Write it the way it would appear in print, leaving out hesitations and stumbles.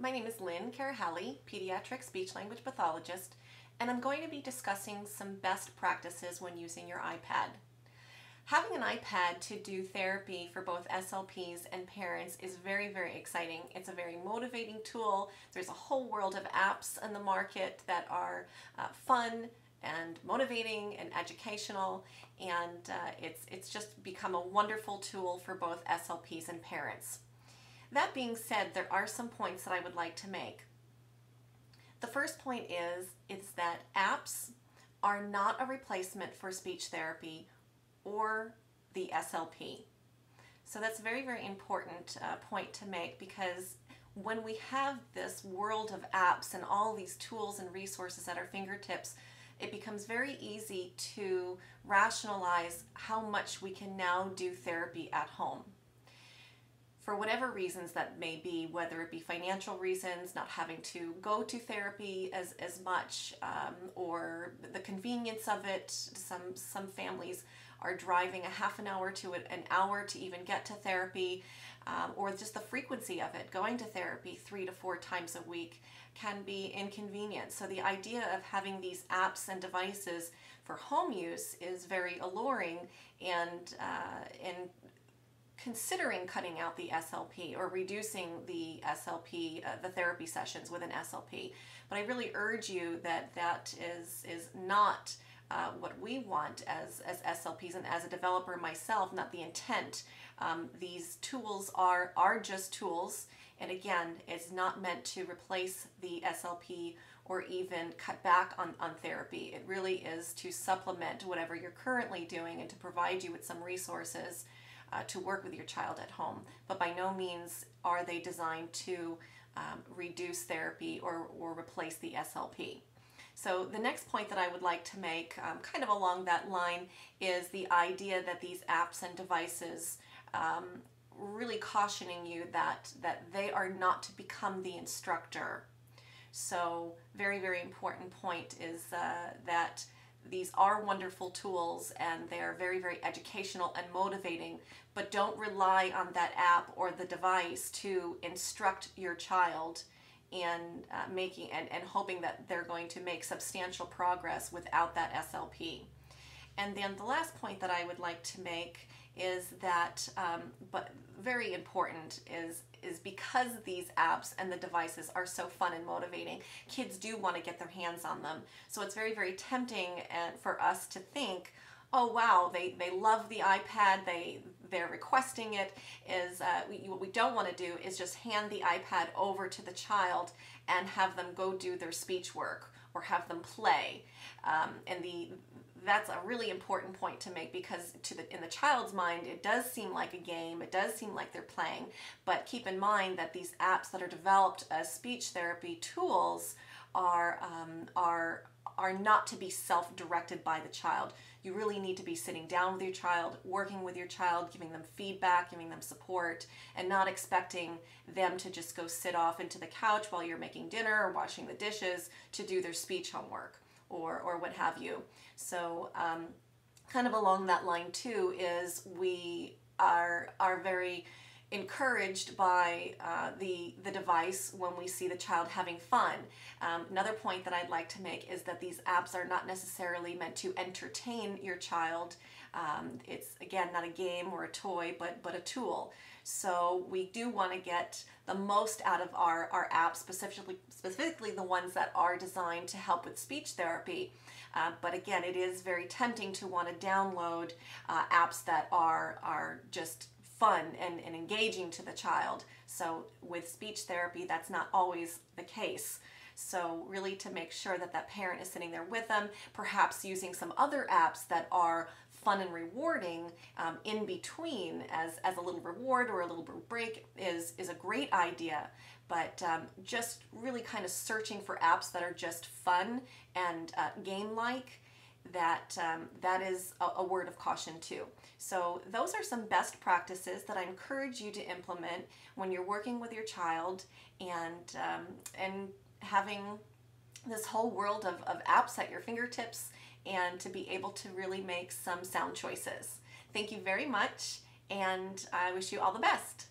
My name is Lynn Carahalli, pediatric speech-language pathologist, and I'm going to be discussing some best practices when using your iPad. Having an iPad to do therapy for both SLPs and parents is very, very exciting. It's a very motivating tool. There's a whole world of apps in the market that are fun and motivating and educational, and it's just become a wonderful tool for both SLPs and parents. That being said, there are some points that I would like to make. The first point is that apps are not a replacement for speech therapy or the SLP. So that's a very, very important point to make, because when we have this world of apps and all these tools and resources at our fingertips, it becomes very easy to rationalize how much we can now do therapy at home. For whatever reasons that may be, whether it be financial reasons, not having to go to therapy as much, or the convenience of it. Some families are driving a half an hour to an hour to even get to therapy, or just the frequency of it, going to therapy 3 to 4 times a week can be inconvenient. So the idea of having these apps and devices for home use is very alluring, and considering cutting out the SLP or reducing the SLP, the therapy sessions with an SLP. But I really urge you that that is not what we want as SLPs, and as a developer myself, not the intent. These tools are just tools, and again, it's not meant to replace the SLP or even cut back on therapy. It really is to supplement whatever you're currently doing and to provide you with some resources to work with your child at home. But by no means are they designed to reduce therapy or replace the SLP. So the next point that I would like to make, kind of along that line, is the idea that these apps and devices, really cautioning you that they are not to become the instructor. So very, very important point is that these are wonderful tools and they're very, very educational and motivating, but don't rely on that app or the device to instruct your child and hoping that they're going to make substantial progress without that SLP. And then the last point that I would like to make is that, but very important, is because these apps and the devices are so fun and motivating, kids do want to get their hands on them. So it's very, very tempting for us to think, oh wow, they love the iPad, they're requesting it. What we don't want to do is just hand the iPad over to the child and have them go do their speech work or have them play. That's a really important point to make, because in the child's mind, it does seem like a game, it does seem like they're playing, but keep in mind that these apps that are developed as speech therapy tools are not to be self-directed by the child. You really need to be sitting down with your child, working with your child, giving them feedback, giving them support, and not expecting them to just go sit off into the couch while you're making dinner or washing the dishes to do their speech homework or what have you. So kind of along that line too is we are very encouraged by the device when we see the child having fun. Another point that I'd like to make is that these apps are not necessarily meant to entertain your child. It's, again, not a game or a toy, but a tool. So we do want to get the most out of our apps, specifically the ones that are designed to help with speech therapy. But again, it is very tempting to want to download apps that are just fun and engaging to the child. So with speech therapy, that's not always the case. So really, to make sure that that parent is sitting there with them, perhaps using some other apps that are fun and rewarding in between as a little reward or a little break is a great idea. But just really kind of searching for apps that are just fun and game-like, that is a word of caution too. So those are some best practices that I encourage you to implement when you're working with your child and having this whole world of apps at your fingertips, and to be able to really make some sound choices. Thank you very much, and I wish you all the best.